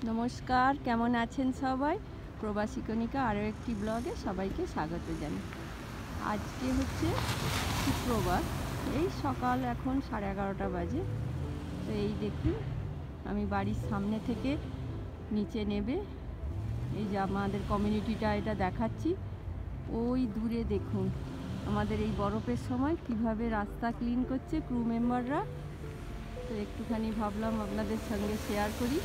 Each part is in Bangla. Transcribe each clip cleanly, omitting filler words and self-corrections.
নমস্কার, কেমন আছেন সবাই? প্রবাসী কণিকা আরও একটি ব্লগে সবাইকে স্বাগত জানাই। আজকে হচ্ছে শুক্রবার, এই সকাল এখন 11:30 বাজে। তো এই দেখুন, আমি বাড়ির সামনে থেকে নিচে নেবে এই যে আমাদের কমিউনিটিটা এটা দেখাচ্ছি। ওই দূরে দেখুন আমাদের এই বরফের সময় কিভাবে রাস্তা ক্লিন করছে ক্রু মেম্বাররা। তো একটুখানি ভাবলাম আপনাদের সঙ্গে শেয়ার করি।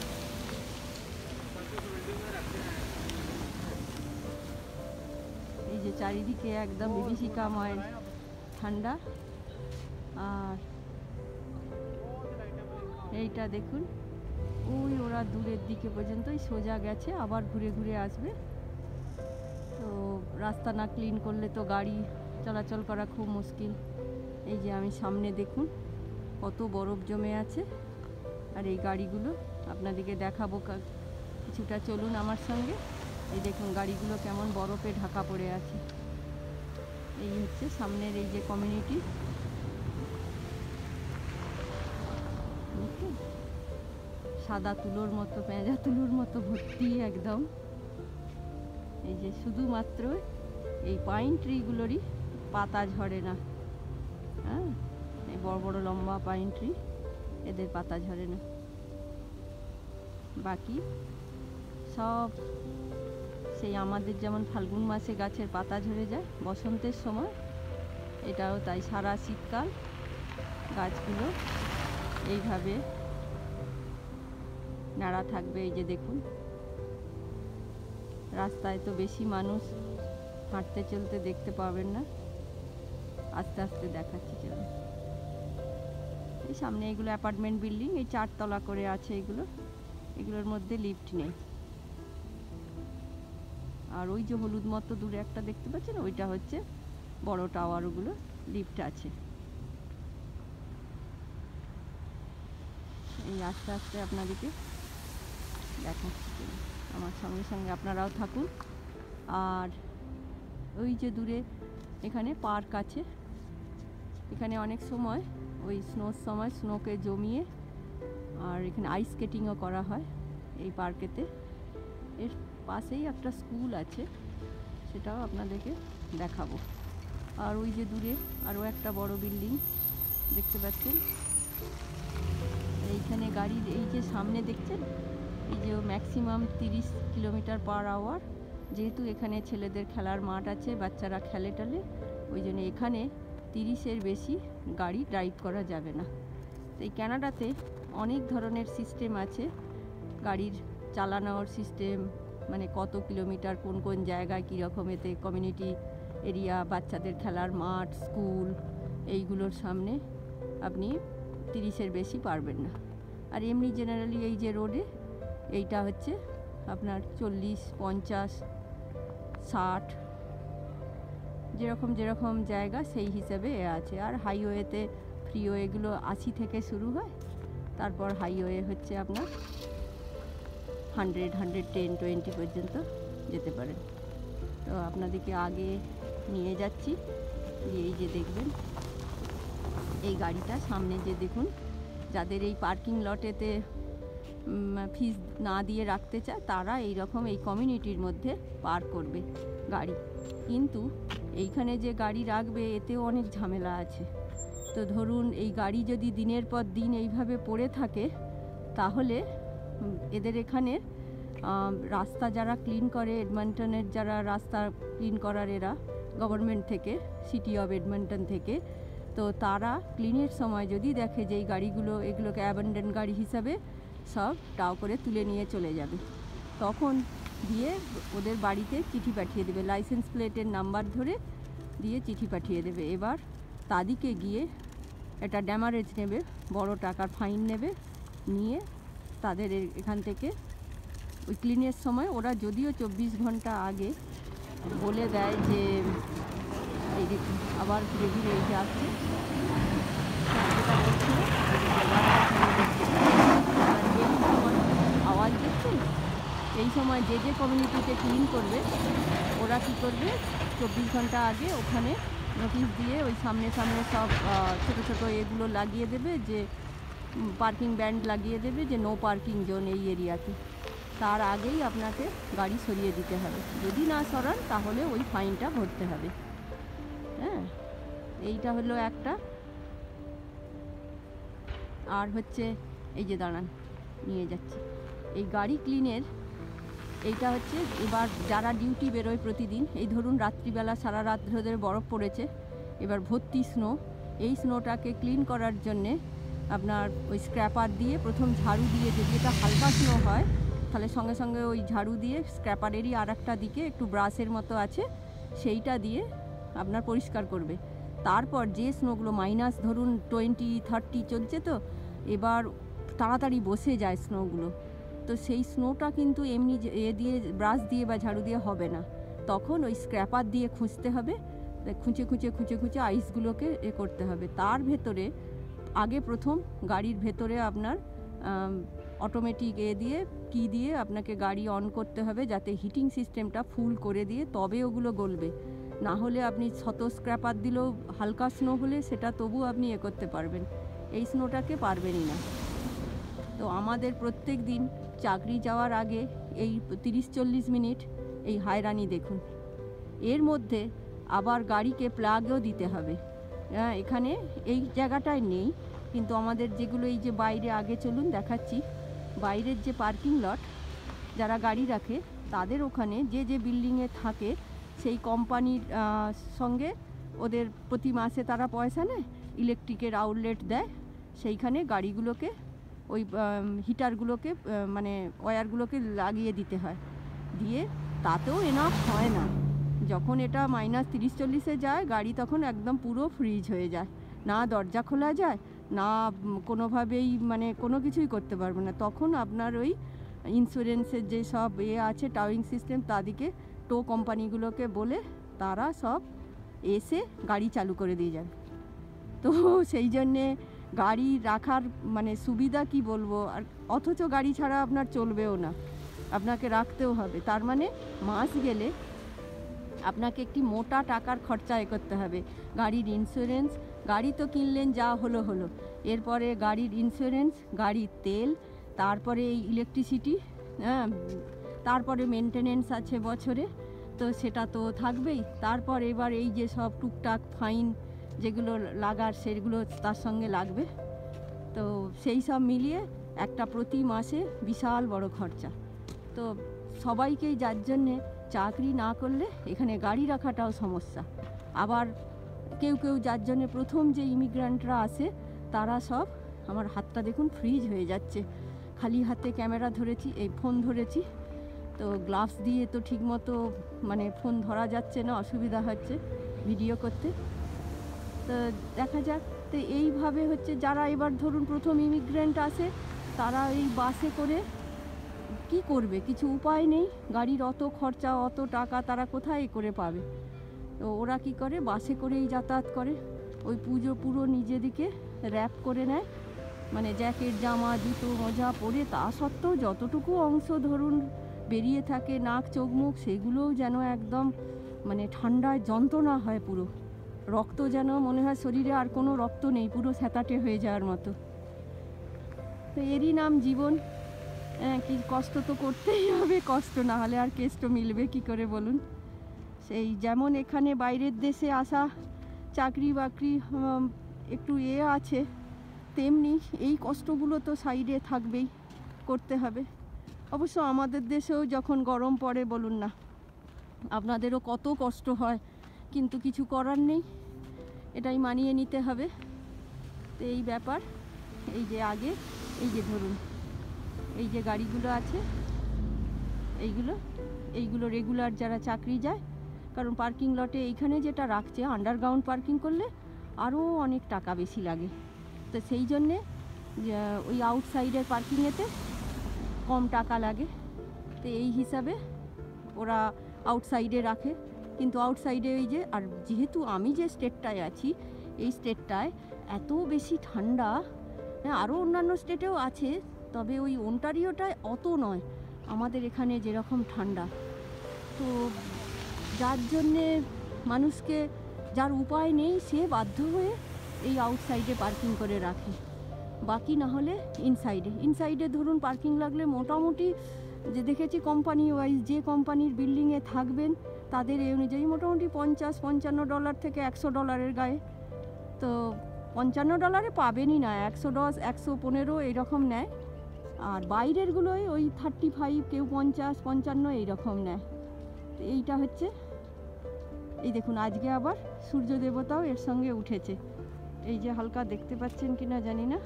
এই যে চারিদিকে একদম বিভীষিকাময় ঠান্ডা, আর এইটা দেখুন ওই ওরা দূরের দিকে পর্যন্তই সোজা গেছে, আবার ঘুরে ঘুরে আসবে। তো রাস্তা না ক্লিন করলে তো গাড়ি চলাচল করা খুব মুশকিল। এই যে আমি সামনে দেখুন কত বরফ জমে আছে, আর এই গাড়িগুলো আপনাদেরকে দেখাবো, কিছুটা চলুন আমার সঙ্গে। এই দেখুন গাড়িগুলো কেমন বরফে ঢাকা পড়ে আছে। এই হচ্ছে সামনের এই যে কমিউনিটি, সাদা তুলোর মতো, পেঁজা তুলোর মতো ভর্তি একদম। এই যে শুধুমাত্র এই পাইন ট্রিগুলোরই পাতা ঝরে না, হ্যাঁ, এই বড় বড় লম্বা পাইন ট্রি, এদের পাতা ঝরে না। বাকি সব সেই আমাদের যেমন ফাল্গুন মাসে গাছের পাতা ঝরে যায় বসন্তের সময়, এটাও তাই। সারা শীতকাল গাছগুলো এইভাবে নাড়া থাকবে। এই যে দেখুন রাস্তায় তো বেশি মানুষ হাঁটতে চলতে দেখতে পাবেন না, আস্তে আস্তে দেখাচ্ছি চলুন। এই সামনে এগুলো অ্যাপার্টমেন্ট বিল্ডিং, এই 4 তলা করে আছে এগুলোর মধ্যে লিফট নেই। আর ওই যে হলুদ মতো দূরে একটা দেখতে পাচ্ছেন, ওইটা হচ্ছে বড় টাওয়ার, ওগুলো লিফট আছে। এই আস্তে আস্তে আপনাদেরকে দেখাচ্ছি, আমার সঙ্গে সঙ্গে আপনারাও থাকুন। আর ওই যে দূরে এখানে পার্ক আছে, এখানে অনেক সময় ওই স্নোর সময় স্নোকে জমিয়ে আর এখানে আইস স্কেটিংও করা হয় এই পার্কেতে। এর পাশেই একটা স্কুল আছে, সেটাও আপনাদেরকে দেখাবো। আর ওই যে দূরে আরও একটা বড় বিল্ডিং দেখতে পাচ্ছেন। এইখানে গাড়ি, এই যে সামনে দেখছেন, এই যে ম্যাক্সিমাম 30 কিলোমিটার/আওয়ার। যেহেতু এখানে ছেলেদের খেলার মাঠ আছে, বাচ্চারা খেলে টালে, ওই জন্য এখানে 30-এর বেশি গাড়ি ড্রাইভ করা যাবে না। তো এই কানাডাতে অনেক ধরনের সিস্টেম আছে গাড়ির চালানোর সিস্টেম, মানে কত কিলোমিটার কোন কোন জায়গায় কীরকম, এতে কমিউনিটি এরিয়া, বাচ্চাদের খেলার মাঠ, স্কুল, এইগুলোর সামনে আপনি 30-এর বেশি পারবেন না। আর এমনি জেনারেলি এই যে রোডে এইটা হচ্ছে আপনার 40, 50, 60, যেরকম যেরকম জায়গা সেই হিসেবে আছে। আর হাইওয়েতে ফ্রিওয়েগুলো 80 থেকে শুরু হয়, তারপর হাইওয়ে হচ্ছে আপনার 100, 110, 20 পর্যন্ত যেতে পারেন। তো আপনাদেরকে আগে নিয়ে যাচ্ছি, এই যে দেখবেন এই গাড়িটা সামনে, যে দেখুন যাদের এই পার্কিং লটেতে ফিস না দিয়ে রাখতে চায় তারা এই রকম এই কমিউনিটির মধ্যে পার্ক করবে গাড়ি। কিন্তু এইখানে যে গাড়ি রাখবে এতেও অনেক ঝামেলা আছে। তো ধরুন এই গাড়ি যদি দিনের পর দিন এইভাবে পড়ে থাকে, তাহলে এদের এখানে রাস্তা যারা ক্লিন করে, এডমন্টনের যারা রাস্তা ক্লিন করার, এরা গভর্নমেন্ট থেকে, সিটি অফ এডমন্টন থেকে, তো তারা ক্লিনের সময় যদি দেখে যে এই গাড়িগুলো, এগুলোকে অ্যাবান্ডন গাড়ি হিসাবে সব টাও করে তুলে নিয়ে চলে যাবে, তখন দিয়ে ওদের বাড়িতে চিঠি পাঠিয়ে দেবে, লাইসেন্স প্লেটের নাম্বার ধরে দিয়ে চিঠি পাঠিয়ে দেবে। এবার তাদেরকে গিয়ে একটা ড্যামারেজ নেবে, বড় টাকার ফাইন নেবে, নিয়ে তাদের এখান থেকে ওই ক্লিনের সময় ওরা যদিও 24 ঘন্টা আগে বলে দেয় যে এই দেখুন আবার ধীরে ধীরে এই যে আসছে, আওয়াজ দেখছেন, এই সময় যে যে কমিউনিটিতে ক্লিন করবে ওরা কী করবে, 24 ঘন্টা আগে ওখানে নোটিশ দিয়ে ওই সামনে সামনে সব ছোটো ছোটো এগুলো লাগিয়ে দেবে, যে পার্কিং ব্যান্ড লাগিয়ে দেবে যে নো পার্কিং জোন এই এরিয়াতে। তার আগেই আপনাকে গাড়ি সরিয়ে দিতে হবে। যদি না সরান তাহলে ওই ফাইনটা ভরতে হবে। হ্যাঁ, এইটা হলো একটা। আর হচ্ছে এই যে দাঁড়ান, নিয়ে যাচ্ছি এই গাড়ি ক্লিনের। এইটা হচ্ছে এবার যারা ডিউটি বেরোয় প্রতিদিন, এই ধরুন রাত্রিবেলা সারা রাত ধরে বরফ পড়েছে, এবার ভর্তি স্নো। এই স্নোটাকে ক্লিন করার জন্যে আপনার ওই স্ক্র্যাপার দিয়ে প্রথম ঝাড়ু দিয়ে, যদি এটা হালকা স্নো হয় তাহলে সঙ্গে সঙ্গে ওই ঝাড়ু দিয়ে স্ক্র্যাপারেরই আর একটা দিকে একটু ব্রাশের মতো আছে সেইটা দিয়ে আপনার পরিষ্কার করবে। তারপর যে স্নোগুলো মাইনাস ধরুন 20-30 চলছে, তো এবার তাড়াতাড়ি বসে যায় স্নোগুলো, তো সেই স্নোটা কিন্তু এমনি দিয়ে ব্রাশ দিয়ে বা ঝাড়ু দিয়ে হবে না, তখন ওই স্ক্র্যাপার দিয়ে খুঁজতে হবে, খুঁচে খুঁচে খুঁচে খুঁচে আইসগুলোকে করতে হবে। তার ভেতরে আগে প্রথম গাড়ির ভেতরে আপনার অটোমেটিক দিয়ে কি দিয়ে আপনাকে গাড়ি অন করতে হবে, যাতে হিটিং সিস্টেমটা ফুল করে দিয়ে তবে ওগুলো গলবে। না হলে আপনি শত স্ক্র্যাপার দিলেও হালকা স্নো হলে সেটা তবু আপনি করতে পারবেন, এই স্নোটাকে পারবেনই না। তো আমাদের প্রত্যেক দিন চাকরি যাওয়ার আগে এই 30-40 মিনিট এই হয়রানি দেখুন। এর মধ্যে আবার গাড়িকে প্লাগও দিতে হবে। এখানে এই জায়গাটায় নেই, কিন্তু আমাদের যেগুলো এই যে বাইরে, আগে চলুন দেখাচ্ছি, বাইরের যে পার্কিং লট যারা গাড়ি রাখে তাদের ওখানে যে যে বিল্ডিংয়ে থাকে সেই কোম্পানির সঙ্গে ওদের প্রতি মাসে তারা পয়সা নেয়, ইলেকট্রিকের আউটলেট দেয়, সেইখানে গাড়িগুলোকে ওই হিটারগুলোকে মানে ওয়্যারগুলোকে লাগিয়ে দিতে হয়। দিয়ে তাতেও এনাফ হয় না, যখন এটা -30-40-এ যায় গাড়ি তখন একদম পুরো ফ্রিজ হয়ে যায়, না দরজা খোলা যায়, না কোনোভাবেই মানে কোনো কিছুই করতে পারবে না। তখন আপনার ওই ইন্স্যুরেন্সের যে সব আছে টাউইং সিস্টেম, তাদেরকে টো কোম্পানিগুলোকে বলে তারা সব এসে গাড়ি চালু করে দিয়ে যাবে। তো সেই জন্যে গাড়ি রাখার মানে সুবিধা কি বলবো, আর অথচ গাড়ি ছাড়া আপনার চলবেও না, আপনাকে রাখতেও হবে। তার মানে মাস গেলে আপনাকে একটি মোটা টাকার খরচা করতে হবে। গাড়ির ইন্স্যুরেন্স, গাড়ি তো কিনলেন যা হলো হলো, এরপরে গাড়ির ইন্স্যুরেন্স, গাড়ির তেল, তারপরে এই ইলেকট্রিসিটি, তারপরে মেনটেনেন্স আছে বছরে, তো সেটা তো থাকবেই। তারপর এবার এই যে সব টুকটাক ফাইন যেগুলো লাগার সেগুলো তার সঙ্গে লাগবে। তো সেই সব মিলিয়ে একটা প্রতি মাসে বিশাল বড় খরচা। তো সবাইকেই, যার জন্যে চাকরি না করলে এখানে গাড়ি রাখাটাও সমস্যা। আবার কেউ কেউ যার জন্যে প্রথম যে ইমিগ্রান্টরা আসে তারা সব, আমার হাতটা দেখুন ফ্রিজ হয়ে যাচ্ছে, খালি হাতে ক্যামেরা ধরেছি, এই ফোন ধরেছি, তো গ্লাভস দিয়ে তো ঠিকমতো মানে ফোন ধরা যাচ্ছে না, অসুবিধা হচ্ছে ভিডিও করতে। তো দেখা যাক। তো এইভাবে হচ্ছে যারা এবার ধরুন প্রথম ইমিগ্রেন্ট আসে তারা এই বাসে করে কি করবে, কিছু উপায় নেই, গাড়ির অত খরচা অত টাকা তারা কোথায় করে পাবে। তো ওরা কি করে, বাসে করেই যাতায়াত করে, ওই পুরো নিজেদিকে র্যাপ করে নেয়, মানে জ্যাকেট, জামা, জুতো, মোজা পরে, তা সত্ত্বেও যতটুকু অংশ ধরুন বেরিয়ে থাকে, নাক, চোখ, মুখ, সেগুলোও যেন একদম মানে ঠান্ডায় যন্ত্রণা হয়, পুরো রক্ত যেন মনে হয় শরীরে আর কোনো রক্ত নেই, পুরো স্যাঁতাটে হয়ে যাওয়ার মতো। তো এরই নাম জীবন। কি কষ্ট তো করতেই হবে, কষ্ট না হলে আর কেষ্ট মিলবে কি করে বলুন। সেই যেমন এখানে বাইরের দেশে আসা চাকরি বাকরি একটু আছে, তেমনি এই কষ্টগুলো তো সাইডে থাকবেই, করতে হবে। অবশ্য আমাদের দেশেও যখন গরম পড়ে বলুন না, আপনাদেরও কত কষ্ট হয়, কিন্তু কিছু করার নেই, এটাই মানিয়ে নিতে হবে। তো এই ব্যাপার। এই যে আগে এই যে ধরুন এই যে গাড়িগুলো আছে, এইগুলো রেগুলার যারা চাকরি যায়, কারণ পার্কিং লটে এইখানে যেটা রাখছে, আন্ডারগ্রাউন্ড পার্কিং করলে আরও অনেক টাকা বেশি লাগে, তো সেই জন্যে ওই আউটসাইডের পার্কিংয়েতে কম টাকা লাগে। তো এই হিসাবে ওরা আউটসাইডে রাখে, কিন্তু আউটসাইডে ওই যে, আর যেহেতু আমি যে স্টেটটায় আছি এই স্টেটটায় এত বেশি ঠান্ডা, আরও অন্যান্য স্টেটেও আছে, তবে ওই ওন্টারিওটায় অত নয়, আমাদের এখানে যেরকম ঠান্ডা। তো যার জন্যে মানুষকে, যার উপায় নেই, সে বাধ্য হয়ে এই আউটসাইডে পার্কিং করে রাখে, বাকি না হলে ইনসাইডে ধরুন পার্কিং লাগলে মোটামুটি যে দেখেছি কোম্পানি ওয়াইজ যে কোম্পানির বিল্ডিংয়ে থাকবেন তাদের এই অনুযায়ী মোটামুটি $50-55 থেকে $100 গায়ে। তো $55 পাবেনই না, 110 115 এইরকম নেয়। আর বাইরেরগুলোই ওই 35, কেউ 50 55 এইরকম নেয়। তো এইটা হচ্ছে, এই দেখুন আজকে আবার সূর্য দেবতাও এর সঙ্গে উঠেছে। এই যে হালকা দেখতে পাচ্ছেন কিনা জানি না,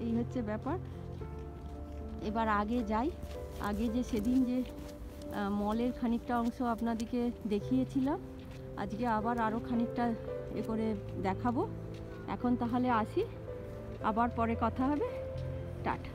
এই হচ্ছে ব্যাপার। এবার আগে যাই, আগে যে সেদিন যে মলের খানিকটা অংশ আপনাদেরকে দেখিয়েছিলাম, আজকে আবার আরও খানিকটা এ করে দেখাবো। এখন তাহলে আসি, আবার পরে কথা হবে। টাটা।